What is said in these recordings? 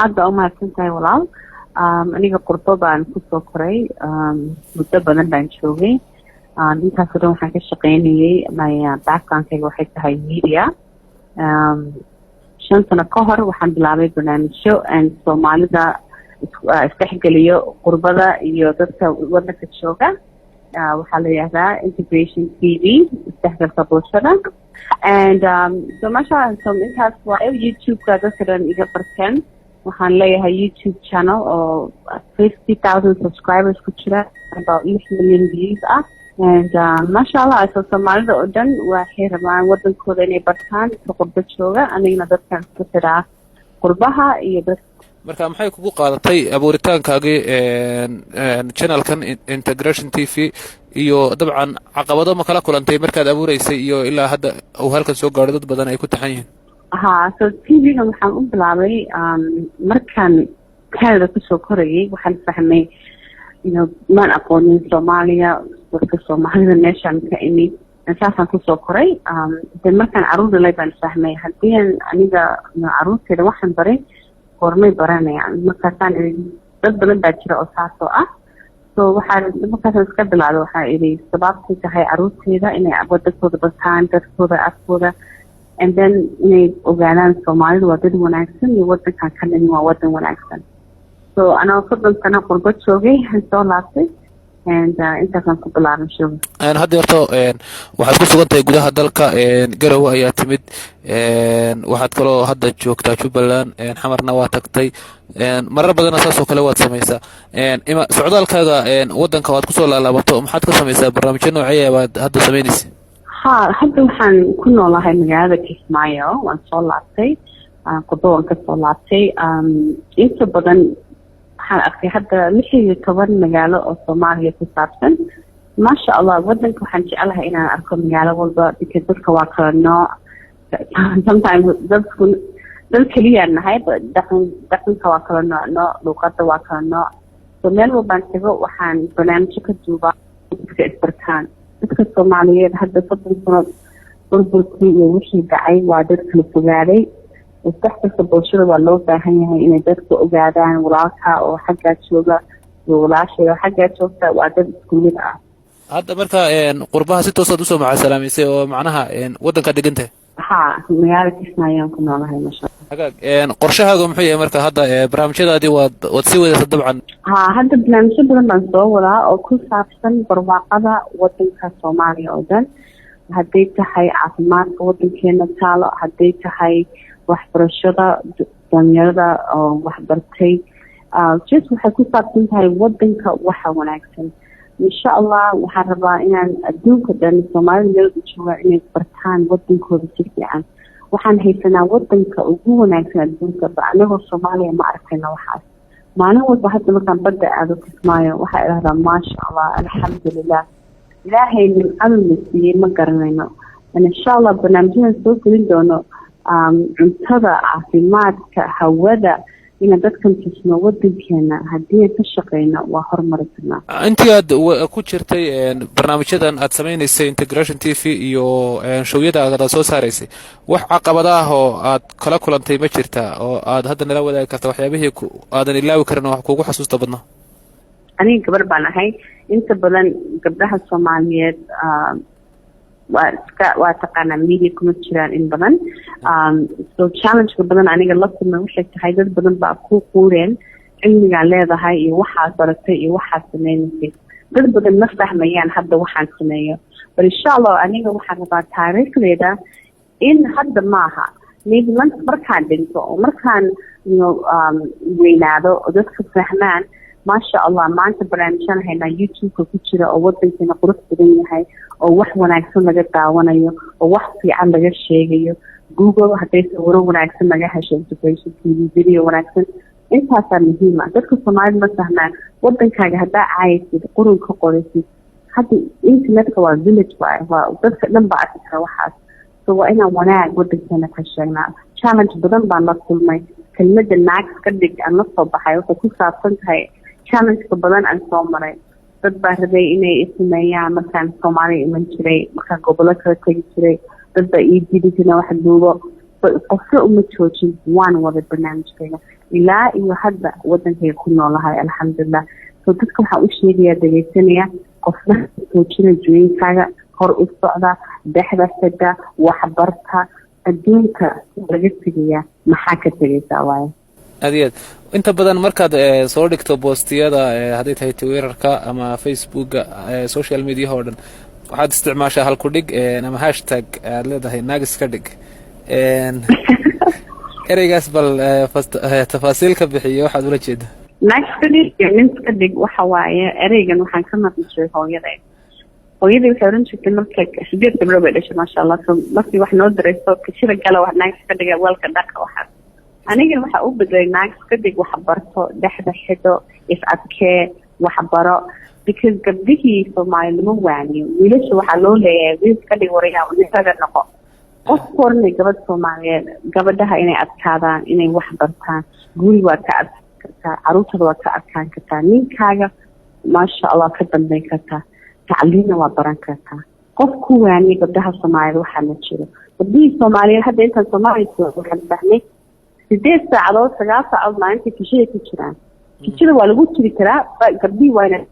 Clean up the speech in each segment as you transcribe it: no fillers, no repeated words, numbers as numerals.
aad baa umahadsantahay walaal. Aniga qurbo baan kusoo koray, muddo badan baan joogay. Intaas oo dhan waxaan ka shaqaynayay, my backgroundkayga waxay tahay media. 5 sano ka hor waxaan bilaabay barnaamijyo Soomaalida isdhexgeliyo qurbada iyo dadka wadanka jooga. waxaa la yidhaahdaa Integration TV, isdhexgalka bulshada. So mashallah, so intaas waa YouTube-ka dadka dhan iga barteen. waxaan leeyahay YouTube channel oo 50,000 subscribers ku jira, about 6 million views ah. mashallah, so Soomaalida oo dhan waxay rabaan wadankooda inay bartaan dadka qurbo jooga. anigana dadkan ku tiraa qurbaha iyo dadka. marka maxay kugu qaadatay abuuritaankaagii channelkan Integration TV iyo dabcan caqabado ma kala kulantay markaad abuureysay iyo ilaa hadda uu halkan soo gaadho dad badan ay ku taxan yihiin? so TV-ga waxaan u bilaabay markaan Canada kusoo korayay. waxaan fahmay maan aqoonin Soomaaliya, dadka Soomaalida meeshaan ka imid, saasaan kusoo koray. markaan caruur dhalay baan fahmay haddii aniga caruurteeda waxaan baray hormay baranayaan. markaasaan dad badan baa jira oo saasoo ah. so markaasaan iska bilaabay, waxaa idhi sababtay tahay caruurteeda inay wadankooda bartaan, dadkooda, afkooda, and then inay ogaadaan Soomaalidu waa dad wanaagsan iyo wadankan ka nimi waa wadan wanaagsan. so anaa 30 sano qurbo joogay, soo laabtay intaasaan ku bilaabay showga. hadda horta waxaad ku sugan tahay gudaha dalka, Garowe ayaa timid, waxaad kaloo hadda joogtaa Jubbaland, Xamarna waa tagtay, marar badanna saasoo kale waad samaysaa. socdaalkaaga wadanka waad kusoo laalaabato, maxaad ka samaysaa? barnaamijyo noocee baad hadda samaynaysa? hadda waxaan ku noolahay magaalada Kismaayo. waan soo laabtay, qurbo waan ka soo laabtay. inta badan waxaan arkay hadda 16 magaalo oo Soomaaliya ku saabsan. maasha Allah, wadanka waxaan jecelahay inaan arko magaalo walba, because dadka waa kala nooc. sometimes dad keliya nahay, dhaqanka waa kala nooc, luqadda waa kala nooc. so meel walbaan tago waxaan barnaamijyo ka duubaa dadka isbartaan. dadka Soomaaliyeed hadda 30 sano burburkii iyo wixii dhacay waa dad kala fogaaday. isdhexgalka bulshada waa loo baahan yahay inay dadka ogaadaan walaalka oo xaggaa jooga iyo walaasheeda xaggaa joogta waa dad isku mid ah. hadda marka qurbaha si toosaad usoo macaasalaamaysay oo macnaha wadanka degantahay? magaalada Kismaayo ku noolahay. masha Allah. qorshahaaga muxuu yahay marka hadda barnaamijyadaadii waad sii wadaysaa dabcan? hadda barnaamijyo badan baan soo wadaa oo ku saabsan barwaaqada wadanka Soomaaliya oo dhan. hadday tahay caafimaadka wadankeena taalo, hadday tahay waxbarashada dhalinyarada oo waxbartay, just waxay ku saabsan tahay wadanka waxa wanaagsan. insha Allah waxaan rabaa inaan adduunka dhan Soomaalida meel jooga inay bartaan wadankooda si fiican. waxaan haysanaa wadanka ugu wanaagsan adduunka, anagoo Soomaaliya ma arkayna waxaas. maalin walba hadda markaan badda aado Kismaayo waxaa idhahdaa maasha Allah, alxamdulilah, ilaahay nimcaduna siiyey ma garanayno. insha Allah barnaamijyadan soo gelin doono cuntada, caafimaadka, hawada, inaan dadkan tusno wadankeena. haddii aan ka shaqeyno waa horumari karnaa. intii aad ku jirtay barnaamijyadan aad samaynaysay Integration TV iyo showyada aad soo saaraysay, wax caqabad ah oo aad kala kulantay ma jirta oo aad hadda nala wadaagi karta? waxyaabihii aadan ilaawi karin oo wax kuugu xasuusta badnaa? aniga gabar baan ahay. inta badan gabdhaha Soomaaliyeed waa taqaanaa media kuma jiraan in badan. so challenge-ka badan aniga la kulmay waxay tahay dad badan baa ku quureen cilmigaa leedahay iyo waxaad baratay iyo waxaad sameynaysay. dad badan ma fahmayaan hadda waxaan sameeyo. but insha Allah aniga waxaan rabaa taariikhdeeda in hadda maaha, maybe markaan dhinto oo markaan weynaado oo dadka fahmaan. maasha Allah, maanta barnaamijyaan haynaa YouTube-ka ku jira oo wadankeena qurux badan yahay, oo wax wanaagsan laga daawanayo, oo wax fiican laga sheegayo. Google hadday sawiro wanaagsan laga hesho, Integration TV video wanaagsan, intaasaa muhiim ah. dadka Soomaalida ma fahmaan. wadankaaga haddaa caayaysid, qurun ka qoraysid, hadda internetka waa village waa dadka dhan baa arki kara waxaas. so waa inaan wanaag wadankeena ka sheegnaa. challenge badan baan la kulmay. kelmadda naag ka dhig aan la soo baxay waxay ku saabsan tahay challenge-ka badan aan soo maray. dad baa rabay inay sameeyaan markaan Soomaaliya iman jiray, markaan gobollo kala tegi jiray. dad baa ii diiday inaan wax duubo. qofka uma joojin waan wada barnaamijkeena ilaa iyo hadda wadankayga ku noolahay alxamdulilah. So dadka waxaa u sheegaya dhegeysanaya qofna joojina jooyinkaaga hor u socda dhexda xidha waxbarta adduunka laga tegaya maxaa ka tegaysaa waaye. aad iyo aad inta badan markaad soo dhigto boostiyada hadday tahay twitterka ama facebooka social media oo dhan waxaad isticmaashaa halku dhig ama hashtag aad leedahay naagis ka dhig ereygaas bal tafaasiil ka bixiyo waxaad ula jeeda. naagis ka dhig iyo nin ka dhig waxa waaye ereygan waxaan ka maqli jiray hooyaday waxay oran jirtay markay 8 gabdhood bay dhashay maasha Allah. So markii wax noo dareyso kashira gala wax naagis ka dhiga walka dhaqa waxaas aniga waxa u bedelay naagis ka dhig wax barto dhexda xido is adkee wax baro because gabdhihii Soomaaliyeed waaniyo wiilasha waxa loo leeyahay wiil ka dhig wariyaa unisaga noqo qof kornay gabadh Soomaaliyeed gabadhaha inay adkaadaan inay wax bartaan guri waa ka adkaa caruurtada waa ka adkaan kartaa ninkaaga maasha Allah ka dambeyn kartaa tacliina waa baran kartaa qof ku waaniyo gabdhaha Soomaaliyeed waxaa la jiro gabdhihii Soomaaliyeed hadda inta Soomaaliyeed waxaan fahmay 8 saacadood 9 saacadood maalintii kishida ku jiraan kishida waa lagu jiri karaa gabdhihii waa inay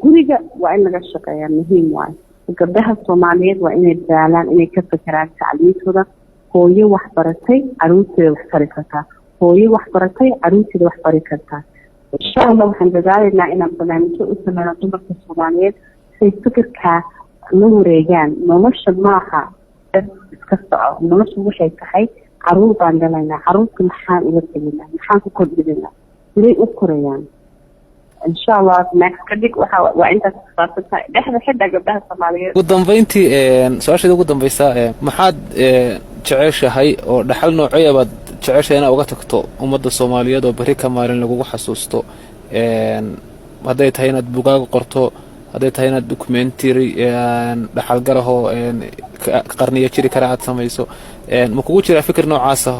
guriga waa in laga shaqeeyaa muhiim waaye gabdhaha Soomaaliyeed waa inay daalaan inay ka fikiraan tacliintooda hooyo wax baratay caruurteeda wax bari kartaa hooyo wax baratay caruurteeda wax bari kartaa. insha Allah waxaan dadaalaynaa inaan barnaamijyo u sameeyo dumarka Soomaaliyeed si fikirka la wareegaan nolosha maaha iska soco nolosha waxay tahay caruur baan dhalaynaa caruurta maxaan uga teginaa maxaan ku kordhinaa inay u korayaan. insha Allah next kadig waa intaas faafta dhexda xidda gabdhaha Soomaaliyeed. ugu dambeyntii su'aasha ugu dambaysa maxaad jeceshahay oo dhaxal noocyo baad jeceshahay inaad uga tagto ummadda Soomaaliyeed oo bari ka maalin lagu xasuusto hadday tahay inaad buugaag qorto hadday tahay inaad documentary dhaxal garaho qarniyo jiri kara aad samayso ma kugu jira fikir noocaas ah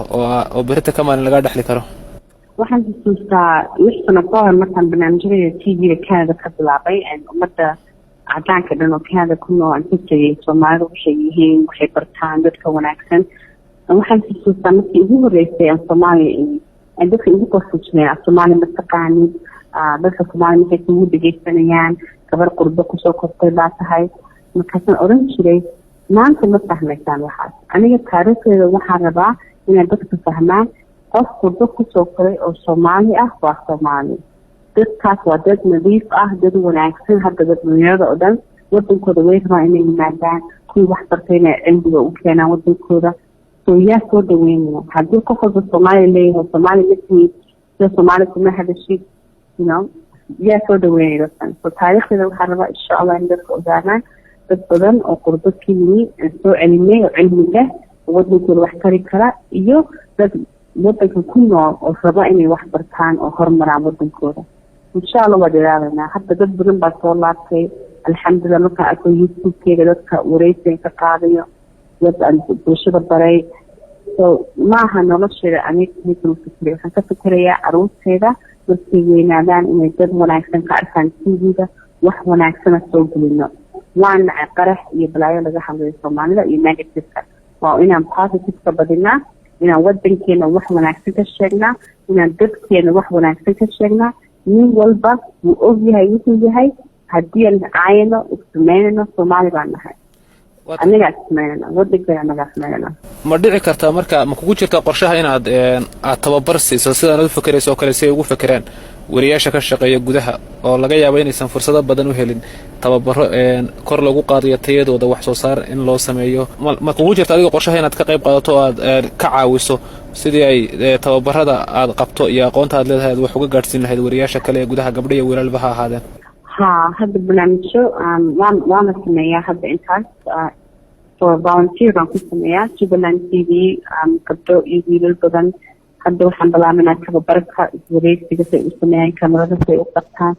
oo barita ka maalin laga dhaxli karo. waxaan xasuustaa wixii qoran markaan barnaamijyada TV-ga Canada ka bilaabay ummadda cadaanka dhan oo Canada ku nool aan ku tagay Soomaalida waxay yihiin waxay bartaan dadka wanaagsan. waxaan xasuustaa markii ugu horeysay aan Soomaaliya dadka ugu qosjinay Soomaaliya mataqaanid dadka Soomaaliya waxay ugu dhageysanayaan gabar qurbo kusoo kortay baa tahay markaasaan oran jiray maanta ma fahmaysaan waxaas aniga taariikhdeeda waxaan rabaa inay dadka fahmaan qof qurbo kusoo koray oo Soomaali ah waa Soomaali dadkaas waa dad nadiif ah dad wanaagsan hadda dadweynaha oo dhan wadankooda way rabaan inay yimaadaan kuwii wax bartayna cilmiga u keenaan wadankooda soo yaa soo dhaweynaya haddii qof walba Soomaali leeyahay Soomaali midkii Soomaali kuma hadashid yaa soo dhaweynaya so taariikhdeeda waxaan rabaa insha Allah in dadka ogaadaan dad badan oo qurbo ka yimid soo celinay oo cilmi leh wadankooda wax kari kara iyo dad wadanka ku nool oo raba inay wax bartaan oo horumaraan wadankooda. insha Allah waa dadaalana hadda dad badan baa soo laabtay alxamdulillah marka ako YouTube-keeda dadka wareysiga ka qaadayo dad aan bulshada baray so maaha nolosheeda aniga waxaan ka fikirayaa caruurteeda markay weynaadaan inay dad wanaagsan ka arkaan TV-ga wax wanaagsana soo gelino waana qarax iyo balaayo laga hadlayo Soomaalida iyo negative-ka waa inaan positive-ka badinaa inaan wadankeena wax wanaagsan ka sheegnaa inaan dadkeena wax wanaagsan ka sheegnaa nin walba wuu ogyahay wuxuu yahay haddii aan caayano ismaynano Soomaali baan nahay aniga ismaynana wadankeena anaga ismaynana. ma dhici kartaa marka ma kugu jirtaa qorshaha inaad tababar siiso sidaan u fakarayso oo kale si ay ugu fakaraan wariyaasha ka shaqeeya gudaha oo laga yaabo inaysan fursado badan u helin tababaro kor lagu qaadiyo tayadooda wax soo saar in loo sameeyo ma kugu jirtaa adiga qorshaha inaad ka qayb qaadato oo aad ka caawiso sidii ay tababarada aad qabto iyo aqoonta aad leedahay aad wax uga gaarsiin lahayd wariyaasha kale ee gudaha gabdho iyo wiilalba ha ahaadeen. hadda barnaamijyo waana sameeyaa hadda intaas for volunteer baan ku sameeyaa Jubaland TV gabdho iyo wiilal badan hadda waxaan bilaabanaa tababarka wareysiga say u sameeyaan kamarada say u qabtaan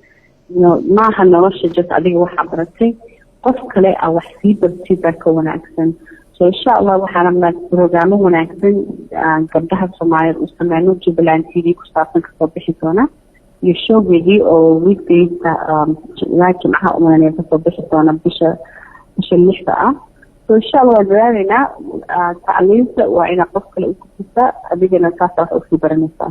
maaha nolosha just adiga waxaa baratay qof kale a wax sii bartay baa ka wanaagsan so insha Allah waxaan rabnaa programmo wanaagsan gabdhaha Soomaaliyeed u sameyno Jubaland TV ku saabsan kasoo bixi doona iyo showgeedii oo weekdays jimcaha umaanaya kasoo bixi doona bisha 6 ah so insha allah waan dadaalnaa tacliinta waa inaad qof kale u kufisa adigana saasa wax usii baranaysaa